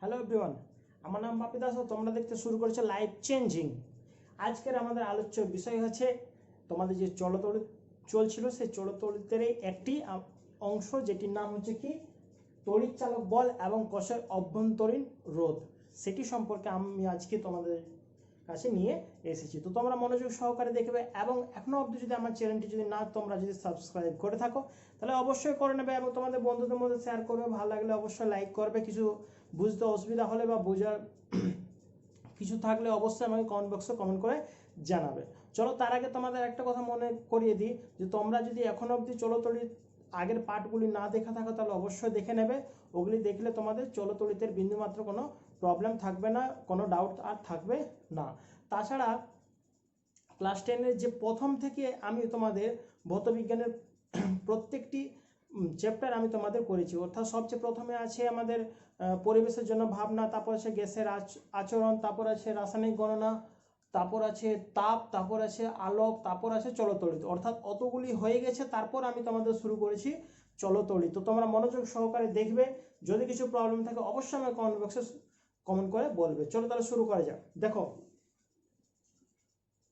Hello everyone, আমার নাম বাপি দাস ও তোমরা দেখতে শুরু করেছো লাইফ চেঞ্জিং। আজকের আমাদের আলোচ্য বিষয় হচ্ছে তোমাদের যে চলতড়িৎ চলছিল সেই চলতড়িতেরই একটি অংশ, যেটির নাম হচ্ছে কি তড়িৎ চালক বল এবং কোষের অভ্যন্তরীণ রোধ। সেটি সম্পর্কে আমি আজকে তোমাদের কাছে নিয়ে এসেছি। তো তোমরা মনোযোগ সহকারে দেখবে এবং এখনো অবধি যদি আমার চ্যানেলটি তোমরা যদি সাবস্ক্রাইব করে থাকো তাহলে অবশ্যই করে নেবে এবং তোমাদের বন্ধুদের মধ্যে শেয়ার করবে। ভালো লাগলে অবশ্যই লাইক করবে। কিছু বুঝতে অসুবিধা হলে বা বোঝার কিছু থাকলে অবশ্যই আমাকে কমেন্ট বক্সে কমেন্ট করে জানাবে। চলো তার আগে তোমাদের একটা কথা মনে করিয়ে দিই যে তোমরা যদি এখনো অবধি চলতড়িৎ আগের পার্টগুলি না দেখা থাকো তাহলে অবশ্যই দেখে নেবে। ওগুলি দেখলে তোমাদের চলতড়িতের বিন্দুমাত্র কোনো প্রবলেম থাকবে না, কোনো ডাউট আর থাকবে না। তাছাড়া ক্লাস 10-এর যে প্রথম থেকে আমি তোমাদের ভৌতবিজ্ঞানের প্রত্যেকটি চ্যাপ্টার আমি তোমাদের করেছি। অর্থাৎ সবচেয়ে প্রথমে আছে আমাদের পরিবেশের জন্য ভাবনা, তারপর আছে গ্যাসের আচরণ, তারপর আছে রাসায়নিক গণনা, তারপর আছে তাপ, তারপর আছে আলোক, তারপর আছে চলতড়িৎ। অর্থাৎ অতগুলি হয়ে গেছে, তারপর আমি তোমাদের শুরু করেছি চলতড়িৎ। তো তোমরা মনোযোগ সহকারে দেখবে। যদি কিছু প্রবলেম থাকে অবশ্যই আমাকে কমেন্ট বক্সে কমেন্ট করে বলবে। চলো তাহলে শুরু করা যাক। দেখো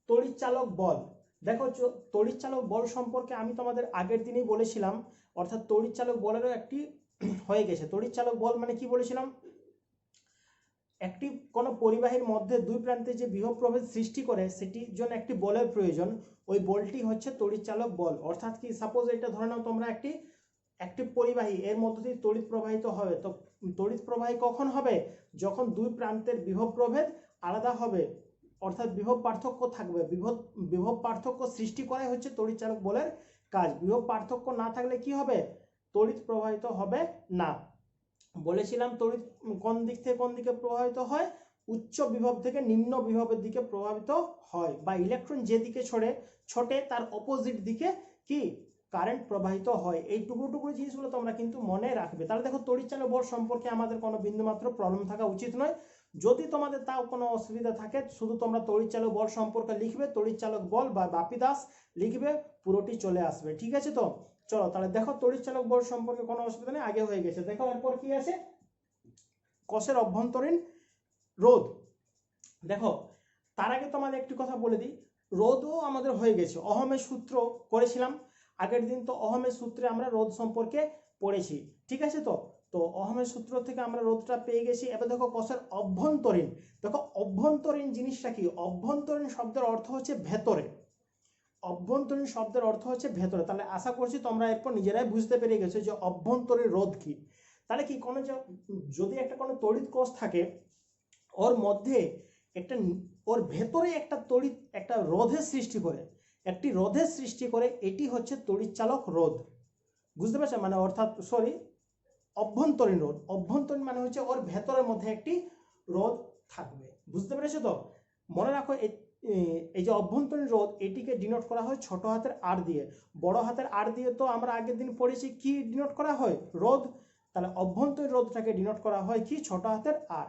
তড়িৎচালক বল। দেখো তড়িৎচালক বল সম্পর্কে আমি তোমাদের আগের দিনেই বলেছিলাম। অর্থাৎ তড়িৎচালক বলেরও একটি হয়ে গেছে। তড়িৎচালক বল মানে কি বলেছিলাম, একটি কোনো পরিবাহীর মধ্যে দুই প্রান্তে যে বিভব প্রভেদ সৃষ্টি করে সেটির জন্য একটি বলের প্রয়োজন। ওই বলটি হচ্ছে তড়িৎচালক বল। অর্থাৎ কি, সাপোজ এটা ধরে নাও তোমরা একটি পরিবাহী, এর মধ্য দিয়ে তড়িৎ প্রবাহিত হবে। তো তড়িৎ প্রবাহী কখন হবে? যখন দুই প্রান্তের বিভব প্রভেদ আলাদা হবে, অর্থাৎ বিভব পার্থক্য থাকবে। বিভব পার্থক্য সৃষ্টি করাই হচ্ছে তড়িৎচালক বলের কাজ। বিভব পার্থক্য না থাকলে কি হবে? তড়িৎ প্রবাহিত হবে না। বলেছিলাম তড়িৎ কোন দিক থেকে কোন দিকে প্রবাহিত হয়? উচ্চ বিভব থেকে নিম্ন বিভবের দিকে প্রবাহিত হয়, বা ইলেকট্রন যেদিকে ছোটে তার অপোজিট দিকে কি কারেন্ট প্রবাহিত হয়। এই টুকরো জিনিসগুলো তোমরা কিন্তু মনে রাখবে। তাহলে দেখো তড়িৎচালক বল সম্পর্কে আমাদের কোনো বিন্দুমাত্র প্রবলেম থাকা উচিত নয়। যদি তোমাদের তাও কোনো অসুবিধা থাকে শুধু তোমরা তড়িৎচালক বল সম্পর্কে লিখবে, তড়িৎচালক বল বা বাপি দাস লিখবে, পুরোটি চলে আসবে। ঠিক আছে? তো চলো তাহলে দেখো তড়িৎচালক বল সম্পর্কে কোনো অসুবিধা নেই, আগে হয়ে গেছে। দেখো এরপর কি আছে, কোষের অভ্যন্তরীণ রোধ। দেখো তার আগে তোমাদের একটি কথা বলে দিই, রোধও আমাদের হয়ে গেছে। অহমের সূত্র করেছিলাম আগের দিন। তো অহমের সূত্রে আমরা রোধ সম্পর্কে পড়েছি। ঠিক আছে? তো তো অহমের সূত্র থেকে আমরা রোধটা পেয়ে গেছি। এবার দেখো কোষের অভ্যন্তরীণ। দেখো অভ্যন্তরীণ জিনিসটা কি? অভ্যন্তরীণ শব্দের অর্থ হচ্ছে ভেতরে। অভ্যন্তরীণ শব্দের অর্থ হচ্ছে ভেতরে। তাহলে আশা করছি তোমরা এরপর নিজেরাই বুঝতে পেরে গেছো যে অভ্যন্তরীণ রোধ কি। তাহলে কি, যদি একটা কোনো তড়িৎ কোষ থাকে, ওর মধ্যে একটা, ওর ভেতরে একটা রোধের সৃষ্টি করে, একটি রোধের সৃষ্টি করে, এটি হচ্ছে তড়িৎচালক রোধ। বুঝতে পারছো? মানে অর্থাৎ অভ্যন্তরীণ রোধ। অভ্যন্তরীণ মানে হচ্ছে ওর ভেতরের মধ্যে একটি রোধ থাকবে। বুঝতে পেরেছো? তো মনে রাখো এই যে অভ্যন্তরীণ রোধ, এটিকে ডিনোট করা হয় ছোট হাতের আর দিয়ে। বড় হাতের আর দিয়ে তো আমরা আগের দিন পড়েছি কি ডিনোট করা হয়? রোধ। তাহলে অভ্যন্তরীণ রোধটাকে ডিনোট করা হয় কি? ছোট হাতের আর।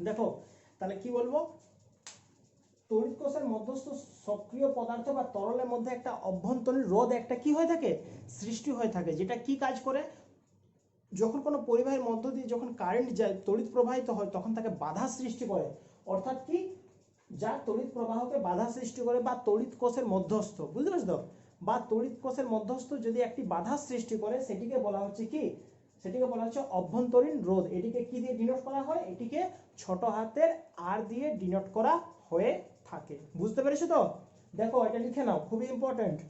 দেখো তাহলে কি বলবো, তড়িৎ কোষের মধ্যস্থ সক্রিয় পদার্থ বা তরলের মধ্যে একটা অভ্যন্তরীণ রোধ একটা কি হয়ে থাকে, সৃষ্টি হয়ে থাকে, যেটা কি কাজ করে, যখন কোনো পরিবাহের মধ্য দিয়ে যখন কারেন্ট যায়, তড়িৎ প্রবাহিত হয়, তখন তাকে বাধা সৃষ্টি করে। অর্থাৎ কি, যা তড়িৎ প্রবাহকে বাধা সৃষ্টি করে বা তড়িৎ কোষের মধ্যস্থ, বুঝতে পারছো তো, বা তড়িৎ কোষের মধ্যস্থ যদি একটি বাধা সৃষ্টি করে, সেটিকে বলা হচ্ছে কি, সেটিকে বলা হচ্ছে অভ্যন্তরীণ রোধ। এটিকে কি দিয়ে ডিনোট করা হয়, এটিকে ছোট হাতের আর দিয়ে ডিনোট করা হয়ে থাকে। বুঝতে পেরেছো তো? দেখো এটা লিখে নাও, খুবই ইম্পর্টেন্ট।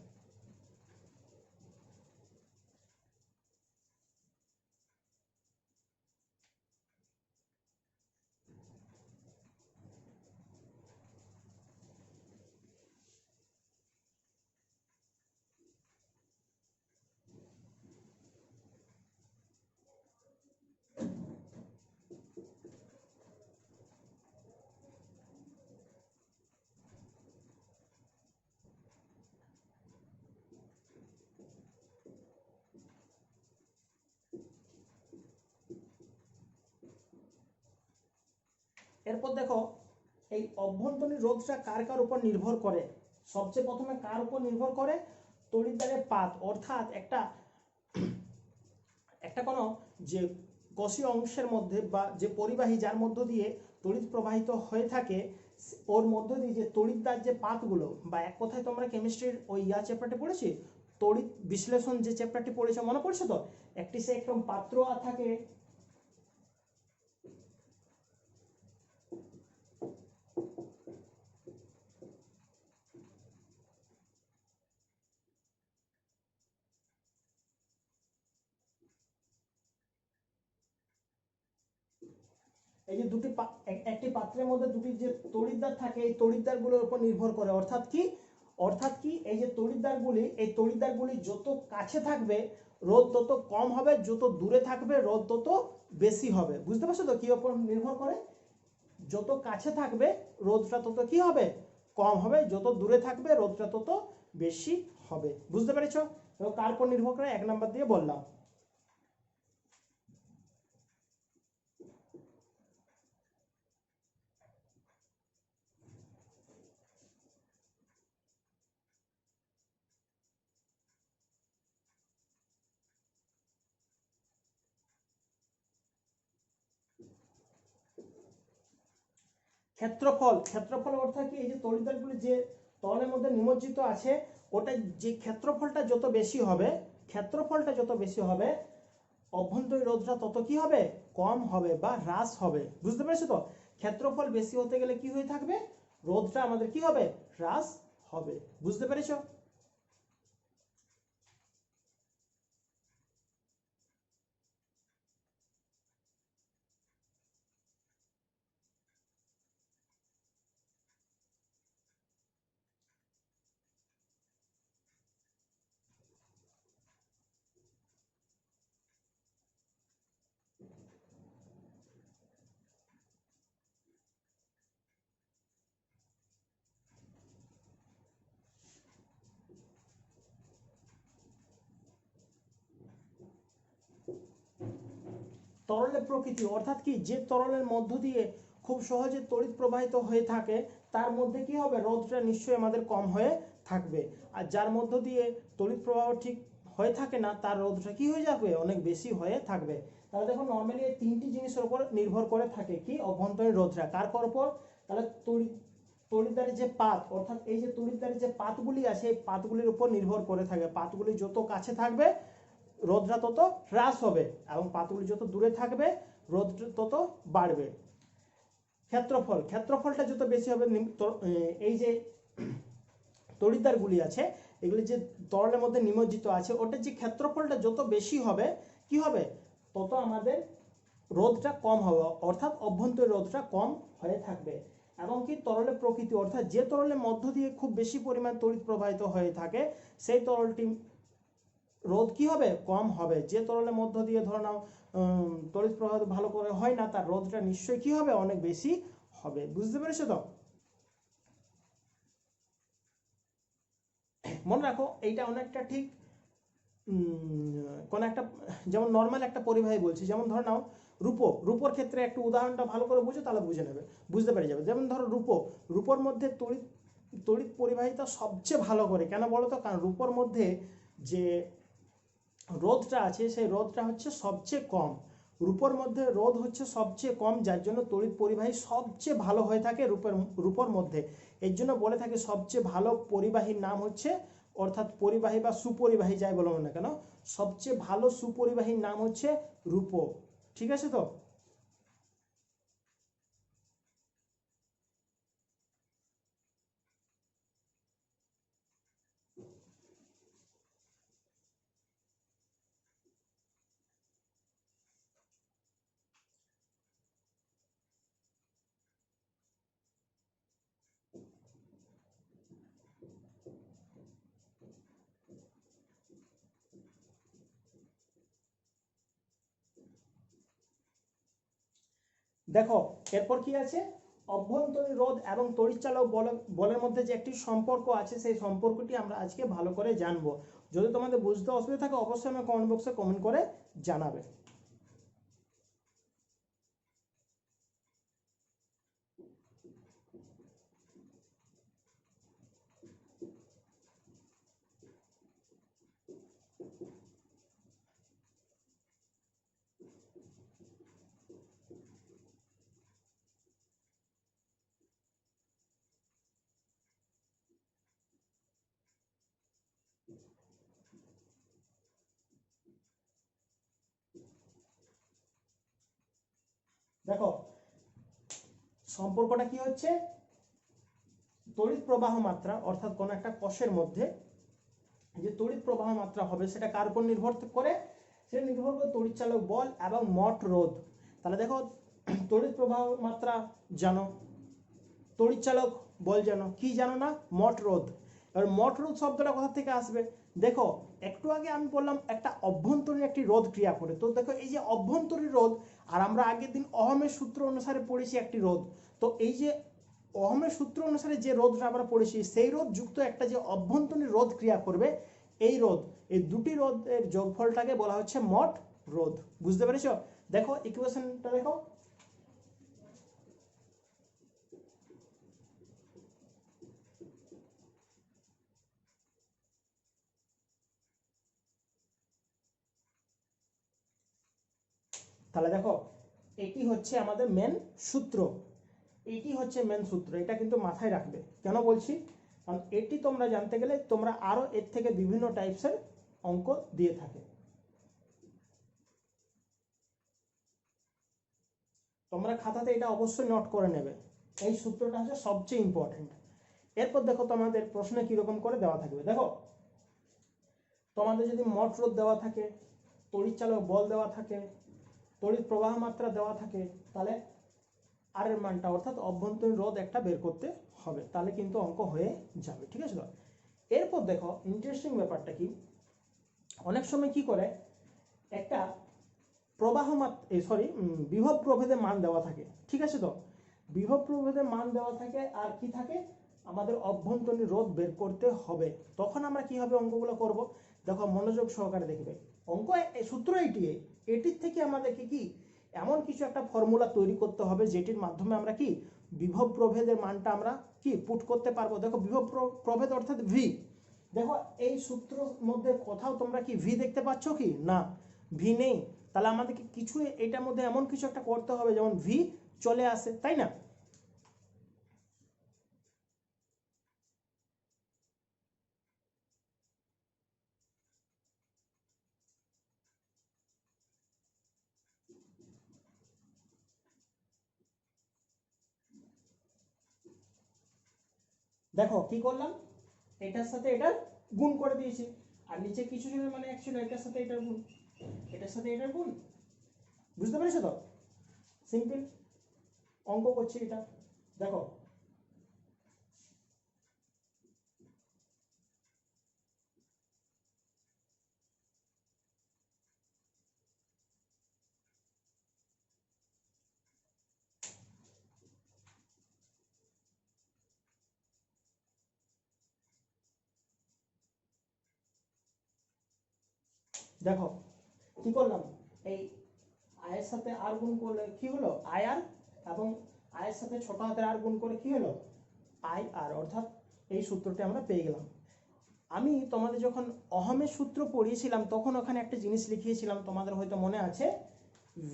এরপর দেখো, এই অভ্যন্তরীণ রোধটা কার কার উপর নির্ভর করে, সবচেয়ে প্রথমে কার উপর নির্ভর করে, তড়িৎদ্বারের পাত, অর্থাৎ একটা একটা কোনো যে কোষীয় অংশের মধ্যে বা যে পরিবাহী যার মধ্য দিয়ে তড়িৎ প্রবাহিত হয়ে থাকে, ওর মধ্য দিয়ে যে তড়িৎদ্বার যে পাতগুলো, বা এক কথায় তোমরা কেমিস্ট্রির ওই চ্যাপ্টারটি পড়েছি, তড়িৎ বিশ্লেষণ যে চ্যাপ্টারটি পড়েছে, মনে পড়ছে তো, একটি সে একদম পাত্র থাকে, এই যে দুটি একটি পাত্রের মধ্যে দুটি যে তড়িৎদ্বার থাকে, এই তড়িৎদ্বারগুলোর উপর নির্ভর করে। অর্থাৎ কি, অর্থাৎ কি, এই যে তড়িৎদ্বারগুলি, এই তড়িৎদ্বারগুলি যত কাছে থাকবে রোধ তত কম হবে, যত দূরে থাকবে রোধ তত বেশি হবে। বুঝতে পারছো তো কি উপর নির্ভর করে, যত কাছে থাকবে রোধটা তত কি হবে, কম হবে, যত দূরে থাকবে রোধটা তত বেশি হবে। বুঝতে পেরেছো? কার উপর নির্ভর করে, এক নাম্বার দিয়ে বললাম। ক্ষেত্রফল, ক্ষেত্রফল অর্থাৎ কি, এই যে তড়িৎদ্বারগুলি যে তলের মধ্যে নিমজ্জিত আছে, ওটা যে ক্ষেত্রফলটা যত বেশি হবে, ক্ষেত্রফলটা যত বেশি হবে, অভ্যন্তরীণ রোধটা তত কি হবে, কম হবে বা হ্রাস হবে। বুঝতে পেরেছো তো? ক্ষেত্রফল বেশি হতে গেলে কি হয়ে থাকবে, রোধটা আমাদের কি হবে, হ্রাস হবে। বুঝতে পেরেছো? তরলের প্রকৃতি অর্থাৎ কি, যে তরলের মধ্য দিয়ে খুব সহজে তড়িৎ প্রবাহিত হয়ে থাকে, তার মধ্যে কি হবে, রোধটা নিশ্চয়ই আমাদের কম হয়ে থাকবে। আর যার মধ্য দিয়ে তড়িৎ প্রবাহ ঠিক হয়ে থাকে না, তার রোধটা কি হয়ে যাবে, অনেক বেশি হয়ে থাকবে। তাহলে দেখো নর্মালি এই তিনটি জিনিসের উপর নির্ভর করে থাকে কি, অভ্যন্তরীণ রোধটা কার কার উপর, তাহলে তড়িৎদ্বারের যে পাত, অর্থাৎ এই যে তড়িৎদ্বারের যে পাতগুলি আছে, এই পাতগুলির উপর নির্ভর করে থাকে। পাতগুলি যত কাছে থাকবে রোধটা তত হ্রাস হবে, এবং পাতগুলি যত দূরে থাকবে রোধ তত বাড়বে। ক্ষেত্রফল, ক্ষেত্রফলটা যত বেশি হবে, এই যে তড়িৎদ্বারগুলি আছে, এগুলি যে তরলের মধ্যে নিমজ্জিত আছে, ওটার যে ক্ষেত্রফলটা যত বেশি হবে, কি হবে, তত আমাদের রোধটা কম হবে, অর্থাৎ অভ্যন্তরীণ রোধটা কম হয়ে থাকবে। এবং কি, তরলের প্রকৃতি, অর্থাৎ যে তরলের মধ্য দিয়ে খুব বেশি পরিমাণ তড়িৎ প্রবাহিত হয়ে থাকে, সেই তরলটি রোধ কি হবে, কম হবে। যে তরলের মধ্য দিয়ে ধরে নাও তড়িৎ প্রবাহ ভালো করে হয় না, তার রোধটা নিশ্চয়ই কি হবে, অনেক বেশি হবে। বুঝতে পেরেছো তো? মনে রাখো এইটা অনেকটা ঠিক কোন একটা, যেমন নর্মাল একটা পরিবাহী বলছি, যেমন ধরে নাও রূপোর ক্ষেত্রে একটু উদাহরণটা ভালো করে বুঝো, তাহলে বুঝতে পেরে যাবে। যেমন ধরো রূপোর মধ্যে তড়িৎ পরিবাহিতা সবচেয়ে ভালো করে, কেন বলো তো? কারণ রূপোর মধ্যে যে রোধটা আছে সেই রোধটা হচ্ছে সবচেয়ে কম। রূপোর মধ্যে রোধ হচ্ছে সবচেয়ে কম, যার জন্য তড়িৎ পরিবাহী সবচেয়ে ভালো হয়ে থাকে রূপোর মধ্যে। এর জন্য বলে থাকে সবচেয়ে ভালো পরিবাহীর নাম হচ্ছে, অর্থাৎ পরিবাহী বা সুপরিবাহী যাই বলো না কেন, সবচেয়ে ভালো সুপরিবাহীর নাম হচ্ছে রূপো। ঠিক আছে তো? দেখো এরপর কি আছে, অভ্যন্তরীণ রোধ এবং তড়িৎচালক বলের মধ্যে যে একটি সম্পর্ক আছে, সেই সম্পর্কটি আমরা আজকে ভালো করে জানবো। যদি তোমাদের বুঝতে অসুবিধা থাকে অবশ্যই আমার কমেন্ট বক্সে কমেন্ট করে জানাবে। দেখো সম্পর্কটা কি হচ্ছে, তড়িৎ প্রবাহ মাত্রা, অর্থাৎ কোন একটা কোষের মধ্যে যে তড়িৎ প্রবাহ মাত্রা হবে সেটা কার উপর নির্ভর করে? সেটা নির্ভর করে তড়িৎচালক বল এবং মোট রোধ। তাহলে দেখো তড়িৎ প্রবাহ মাত্রা জানো, তড়িৎচালক বল জানো, কি জানো না? মোট রোধ। এবার মোট রোধ শব্দটা কোথা থেকে আসবে? দেখো একটু আগে আমি বললাম একটা অভ্যন্তরীণ একটি রোধ ক্রিয়া করে, তো দেখো এই যে অভ্যন্তরীণ রোধ, আর আমরা আগের দিন ওহমের সূত্র অনুসারে পড়েছি একটি রোধ, তো এই যে ওহমের সূত্র অনুসারে যে রোধটা আমরা পড়েছি, সেই রোধ যুক্ত একটা যে অভ্যন্তরীণ রোধ ক্রিয়া করবে, এই রোধ, এই দুটি রোধের যোগফলটাকে বলা হচ্ছে মোট রোধ। বুঝতে পেরেছো? দেখো ইকুয়েশনটা দেখো, তাহলে দেখো এটি হচ্ছে আমাদের মেন সূত্র, এটি হচ্ছে মেন সূত্র, এটা কিন্তু মাথায় রাখবে। কেন বলছি? কারণ এটি তোমরা জানতে গেলে তোমরা আরো এর থেকে বিভিন্ন টাইপসের অঙ্ক দিয়ে থাকে, তোমরা খাতাতে এটা অবশ্যই নোট করে নেবে। এই সূত্রটা হচ্ছে সবচেয়ে ইম্পর্টেন্ট। এরপর দেখো তোমাদের প্রশ্নে কিরকম করে দেওয়া থাকবে। দেখো তোমাদের যদি মোট রোধ দেওয়া থাকে, তড়িৎচালক বল দেওয়া থাকে, তড়িৎ প্রবাহ মাত্রা দেওয়া থাকে, তাহলে আর এর মানটা অর্থাৎ অভ্যন্তরীণ রোধ একটা বের করতে হবে, তাহলে কিন্তু অঙ্ক হয়ে যাবে। ঠিক আছে তো? এরপর দেখো ইন্টারেস্টিং ব্যাপারটা কি, অনেক সময় কি করে একটা প্রবাহ বিভব প্রভেদে মান দেওয়া থাকে। ঠিক আছে তো? বিভব প্রভেদে মান দেওয়া থাকে, আর কি থাকে, আমাদের অভ্যন্তরীণ রোধ বের করতে হবে। তখন আমরা কিভাবে অঙ্কগুলো করব? দেখো মনোযোগ সহকারে দেখবে, অঙ্ক সূত্র এটির থেকে আমাদেরকে কি এমন কিছু একটা ফর্মুলা তৈরি করতে হবে যেটির মাধ্যমে আমরা কি বিভব প্রভেদের মানটা আমরা কি পুট করতে পারবো। দেখো বিভব প্রভেদ অর্থাৎ ভি, দেখো এই সূত্রের মধ্যে কোথাও তোমরা কি ভি দেখতে পাচ্ছ কি? না, ভি নেই। তাহলে আমাদেরকে কিছু এটার মধ্যে এমন কিছু একটা করতে হবে যেমন ভি চলে আসে, তাই না? দেখো কি করলাম, এটার সাথে এটার গুণ করে দিয়েছি, আর নিচে কিছু ছিল মানে অ্যাকচুয়ালি এটার সাথে এটার গুণ, এটার সাথে এটার গুণ। বুঝতে পেরেছো তো? সিম্পল অঙ্ক করছি এটা। দেখো দেখো কি করলাম, এই আয়ের সাথে আর গুণ করলে কি হলো আই আর, এবং আয়ের সাথে ছোট হাতের আর গুণ করে কি হলো আই আর, অর্থাৎ এই সূত্রটি আমরা পেয়ে গেলাম। আমি তোমাদের যখন অহমের সূত্র পড়িয়েছিলাম তখন ওখানে একটা জিনিস লিখিয়েছিলাম, তোমাদের হয়তো মনে আছে,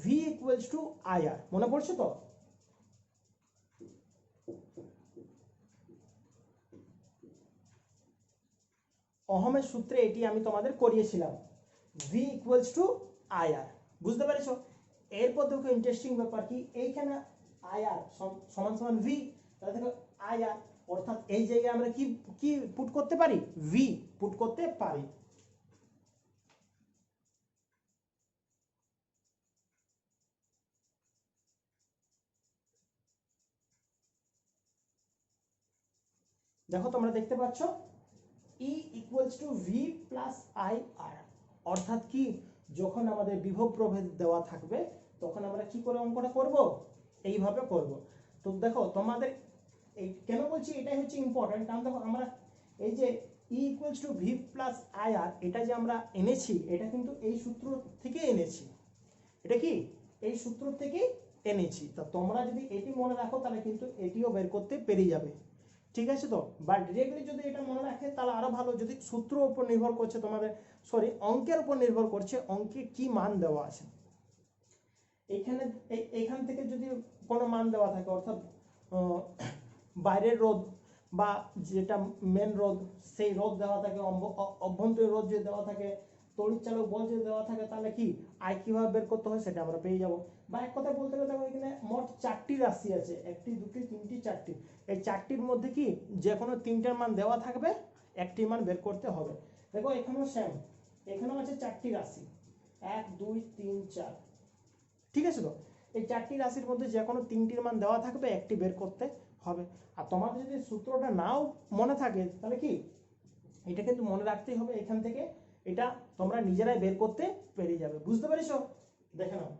ভি ইকুয়ালস টু আই আর, মনে পড়ছে তো? অহমের সূত্রে এটি আমি তোমাদের করিয়েছিলাম, ভি ইকুয়ালস টু আই আর, বুঝতে পেরেছো? এরপর দেখো ইন্টারেস্টিং ব্যাপার কি, এইখানে আই আর সমান সমান ভি, তাহলে দেখো আই আর, অর্থাৎ এই জায়গায় আমরা কি কি পুট করতে পারি, ভি পুট করতে পারি। দেখো তোমরা দেখতে পাচ্ছ E equals to V plus I R, অর্থাৎ কি যখন আমাদের বিভব প্রভেদ দেওয়া থাকবে তখন আমরা কি করে অঙ্কটা করব, এইভাবে করব। তো দেখো তোমাদের এই কেন বলছি এটাই হচ্ছে ইম্পর্টেন্ট, কারণ দেখো আমরা এই যে E equals to V plus I R, এটা যে আমরা এনেছি এটা কিন্তু এই সূত্র থেকে এনেছি, এটা কি এই সূত্র থেকে এনেছি। তা তোমরা যদি এটি মনে রাখো তাহলে কিন্তু এটিও বের করতে পেরে যাবে, ঠিক আছে? তো বা ডিরেক্টলি যদি এটা মনে রাখে তাহলে আরো ভালো, যদি সূত্র উপর নির্ভর করছে তোমাদের, সরি অঙ্কের উপর নির্ভর করছে অঙ্কে কি মান দেওয়া আছে, এইখানে এইখান থেকে যদি কোনো মান দেওয়া থাকে, অর্থাৎ বাইরের রোধ বা যেটা মেন রোধ সেই রোধ দেওয়া থাকে, অভ্যন্তরীণ রোধ যদি দেওয়া থাকে, তড়িৎচালক বল যদি দেওয়া থাকে, তাহলে কি আই কিভাবে বের করতে হয় সেটা আমরা পেয়ে যাব। বা এক কথায় বলতে গেলে দেখো এখানে মোট 4টি রাশি আছে, 1টি 2টি 3টি 4টি, এই 4টির মধ্যে কি যে কোনো 3টার মান দেওয়া থাকবে, একটি মান বের করতে হবে। দেখো এখানেও সেম, এখানেও আছে 4টি রাশি 1 2 3 4, ঠিক আছে? তো এই 4টি রাশির মধ্যে যে কোনো 3টির মান দেওয়া থাকবে, একটি বের করতে হবে। আর তোমাদের যদি সূত্রটা নাও মনে থাকে তাহলে কি এটা কিন্তু মনে রাখতেই হবে, এখান থেকে এটা তোমরা নিজেরাই বের করতে পেরে যাবে, বুঝতে পেরেছো? দেখে নাও।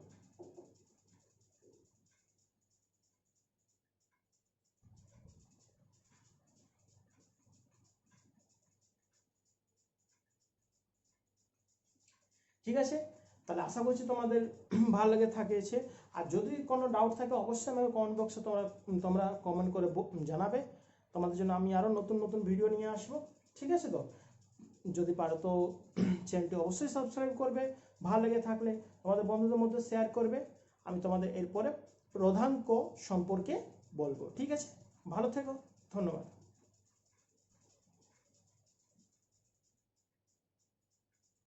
ঠিক আছে, তাহলে আশা করছি তোমাদের ভালো লেগে থাকেছে। আর যদি কোনো ডাউট থাকে অবশ্যই আমাকে কমেন্ট বক্সে তোমরা কমেন্ট করে জানাবে, তোমাদের জন্য আমি আরও নতুন নতুন ভিডিও নিয়ে আসবো, ঠিক আছে? তো যদি পারো তো চ্যানেলটি অবশ্যই সাবস্ক্রাইব করবে, ভালো লেগে থাকলে তোমাদের বন্ধুদের মধ্যে শেয়ার করবে। আমি তোমাদের এরপরে প্রধাঙ্ক সম্পর্কে বলবো, ঠিক আছে? ভালো থেকো, ধন্যবাদ।